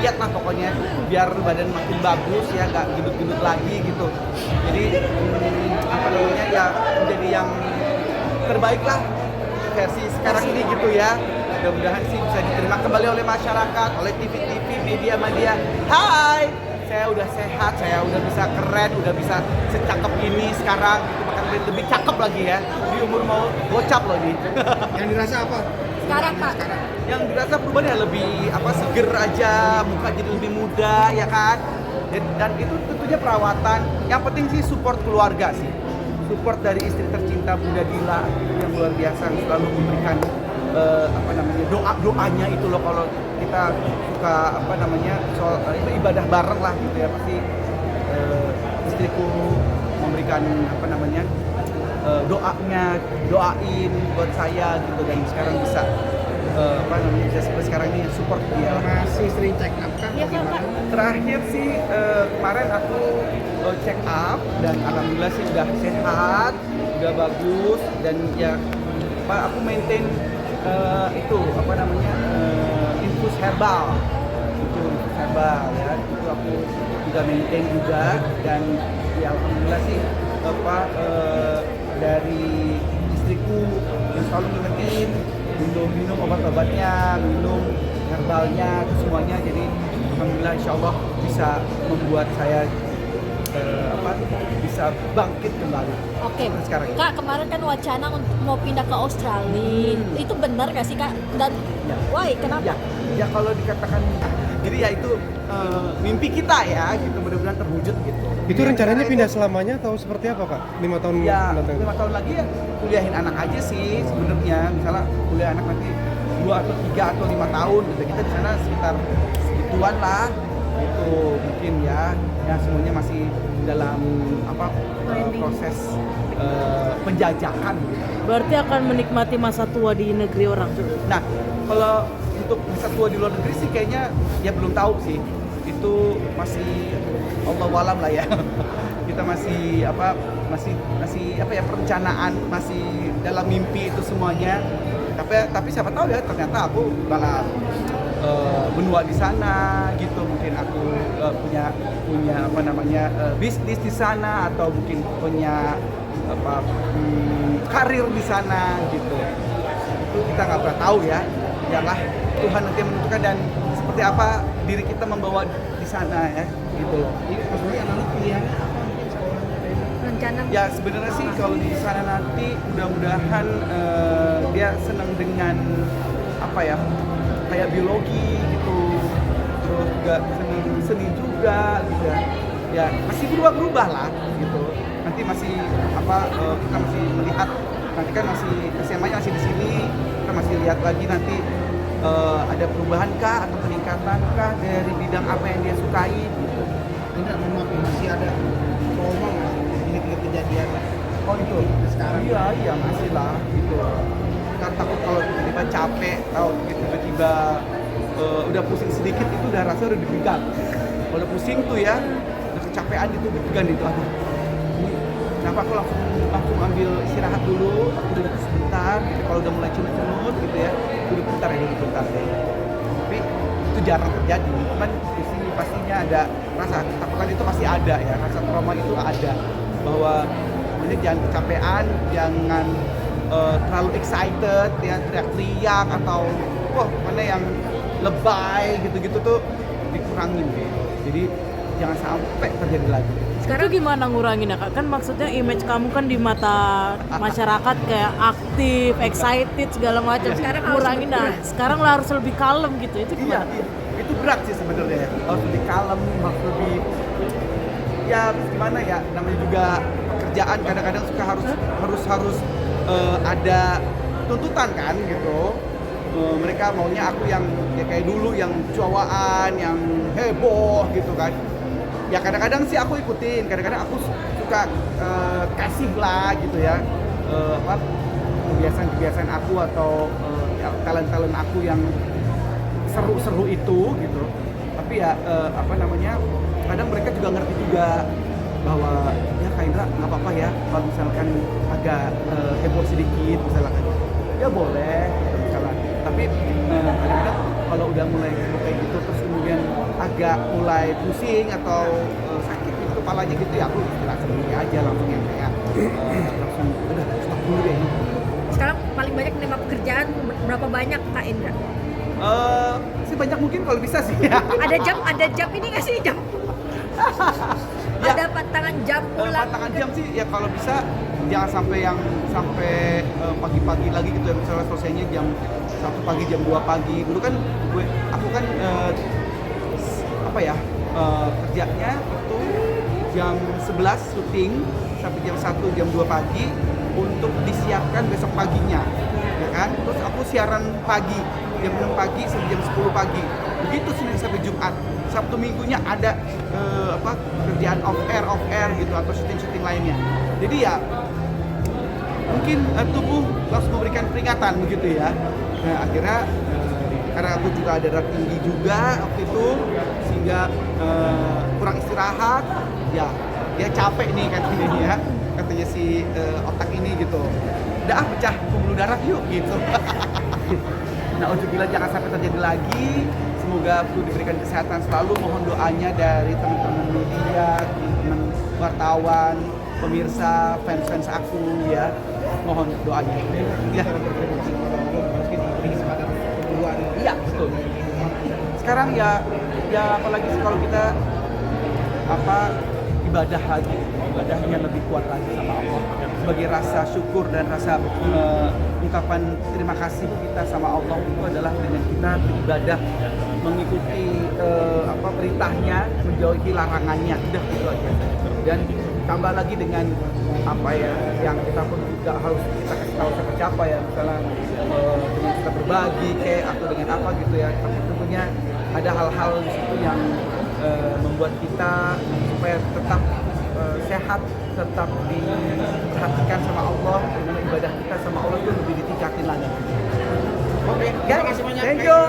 diet lah pokoknya biar badan makin bagus ya, nggak gendut-gendut lagi gitu. Jadi apa namanya ya, menjadi yang terbaik lah versi sekarang ini gitu ya. Mudah-mudahan sih bisa diterima kembali oleh masyarakat, oleh TV-TV, media-media. Hai, saya udah sehat, saya udah bisa keren, udah bisa secakep ini sekarang, gitu. Bahkan lebih cakep lagi ya, di umur mau gocap loh ini. Yang dirasa apa? Sekarang Pak, Yang dirasa perubahannya lebih apa, seger aja, muka jadi lebih muda ya kan. Dan itu tentunya perawatan. Yang penting sih support keluarga sih, support dari istri tercinta Bunda Dila yang luar biasa, selalu memberikan apa namanya, doanya itu loh. Kalau kita suka apa namanya soal itu ibadah bareng lah gitu ya, pasti istriku memberikan apa namanya doain buat saya gitu, dan sekarang bisa apa namanya, bisa sampai sekarang ini support dia. Masih sering check up kan? Iya, Kak. Terakhir sih kemarin aku check up dan alhamdulillah sih udah sehat, udah bagus, dan ya aku maintain itu apa namanya infus herbal, ya itu aku juga maintain juga, dan ya alhamdulillah sih apa dari istriku yang selalu ngingetin minum obat-obatnya, minum herbalnya, itu semuanya. Jadi alhamdulillah insyaallah bisa membuat saya bisa bangkit kembali. Oke, Sekarang ini. Kak, kemarin kan wacana untuk mau pindah ke Australia. Itu benar gak sih Kak? Dan Ya. why? Kenapa? Ya kalau dikatakan, jadi ya itu mimpi kita ya, gitu, mudah-mudahan terwujud gitu. Itu rencananya pindah selamanya atau seperti apa Kak? 5 tahun Ya, mendatang? 5 tahun lagi ya kuliahin anak aja sih sebenarnya. Misalnya kuliah anak nanti 2 atau 3 atau 5 tahun gitu. Kita di sana sekitar segituan lah. Itu mungkin ya semuanya masih dalam apa proses penjajakan gitu. Berarti akan menikmati masa tua di negeri orang. Nah, kalau untuk masa tua di luar negeri sih kayaknya ya belum tahu sih. Itu masih Allahu alam lah ya. Kita masih apa ya, perencanaan, masih dalam mimpi itu semuanya. Tapi siapa tahu ya, ternyata aku malah benua di sana gitu. Mungkin aku punya apa namanya bisnis di sana, atau mungkin punya apa karir di sana gitu. Itu kita nggak pernah tahu ya. Biarlah Tuhan nanti menentukan, dan seperti apa diri kita membawa di sana ya gitu loh. Ini maksudnya anak pilihannya apa? Rencana Ya sebenarnya sih kalau di sana nanti mudah-mudahan dia senang dengan apa ya, kayak biologi gitu, terus juga senang seni juga gitu ya, masih berubah-berubah lah gitu. Nanti masih apa kita masih melihat, nanti kan masih SMA-nya masih di sini, kita masih lihat lagi nanti ada perubahan kah atau peningkatan kah dari bidang apa yang dia sukai gitu. Enggak, memang masih ada trauma nggak? Ini kejadian Oh itu sekarang. iya masih lah gitu. Kan takut kalau tiba-tiba capek, atau tiba-tiba udah pusing sedikit, itu udah rasa udah dipegang. Kalau pusing tuh ya, udah kecapean itu dipegang itu. Aduh, ini kenapa aku langsung ambil istirahat dulu, aku duduk sebentar gitu. Kalau udah mulai cunut-cunut gitu ya, duduk bentar ya, duduk bentar ya. Tapi itu jarang terjadi. Cuman di sini pastinya ada rasa ketakutan, itu pasti ada ya, rasa trauma itu ada, bahwa ini jangan kecapean, jangan terlalu excited ya, teriak-teriak atau mana yang lebay gitu-gitu tuh dikurangin gitu. Jadi jangan sampai terjadi lagi. Sekarang gimana nguranginnya Kak? Kan maksudnya image kamu kan di mata masyarakat kayak aktif, excited segala macam. Sekarang ngurangin sekarang lo harus lebih kalem gitu. Itu Iya, gimana? itu berat sih sebenarnya ya. Harus lebih kalem, harus lebih ya gimana ya, namanya juga pekerjaan kadang-kadang suka harus ada tuntutan kan gitu. Mereka maunya aku yang ya kayak dulu, yang cuawaan, yang heboh gitu kan. Ya kadang-kadang sih aku ikutin, kadang-kadang aku suka kasih lah gitu ya, apa kebiasaan aku atau ya, talent aku yang seru-seru itu gitu. Tapi ya apa namanya, kadang mereka juga ngerti juga bahwa ya Kak Indra nggak apa-apa ya kalau misalkan agak heboh sedikit misalkan, ya boleh gitu, misalkan. Tapi kadang-kadang kalau udah mulai heboh kayak gitu, terus kemudian agak mulai pusing atau sakit gitu kepalanya gitu ya, aku istirahat sendiri aja langsung yang kayak langsung udah stop dulu deh. Sekarang paling banyak menerima pekerjaan berapa banyak Kak Indra? Sih banyak mungkin kalau bisa sih. Ada jam ini nggak sih jam? Ya. Ada pantangan jam pulang. Pantangan jam sih ya kalau bisa jangan sampai pagi-pagi lagi gitu ya, misalnya selesainya jam 1 pagi, jam 2 pagi. Dulu kan aku kan kerjanya itu jam 11 syuting sampai jam 1 jam 2 pagi untuk disiapkan besok paginya. Ya kan? Terus aku siaran pagi jam 6 pagi sampai jam 10 pagi. Begitu Senin sampai Jumat. Sabtu Minggunya ada kerjaan off air gitu atau syuting lainnya. Jadi ya mungkin tubuh langsung memberikan peringatan begitu ya. Nah akhirnya karena aku juga ada darah tinggi juga waktu itu sehingga kurang istirahat ya dia capek nih katanya si otak ini gitu. Udah pecah pembuluh darah yuk gitu. Nah ujubillah jangan sampai terjadi lagi. Semoga aku diberikan kesehatan selalu. Mohon doanya dari teman-teman media, teman-teman wartawan, pemirsa, fans aku ya. Mohon doanya. Ya. Iya betul. Sekarang ya apalagi kalau kita ibadah lagi, ibadahnya lebih kuat lagi sama Allah sebagai rasa syukur dan rasa ungkapan terima kasih kita sama Allah itu adalah dengan kita beribadah mengikuti perintahnya, menjauhi larangannya, udah gitu aja. Dan tambah lagi dengan yang kita pun juga harus kita kasih tahu siapa siapa ya, misalnya dengan kita berbagi kayak atau dengan apa gitu ya. Tapi tentunya ada hal-hal di situ yang membuat kita supaya tetap sehat, tetap diperhatikan sama Allah, dengan ibadah kita sama Allah itu lebih ditingkatin lagi. Oke, Terima kasih banyak. thank you.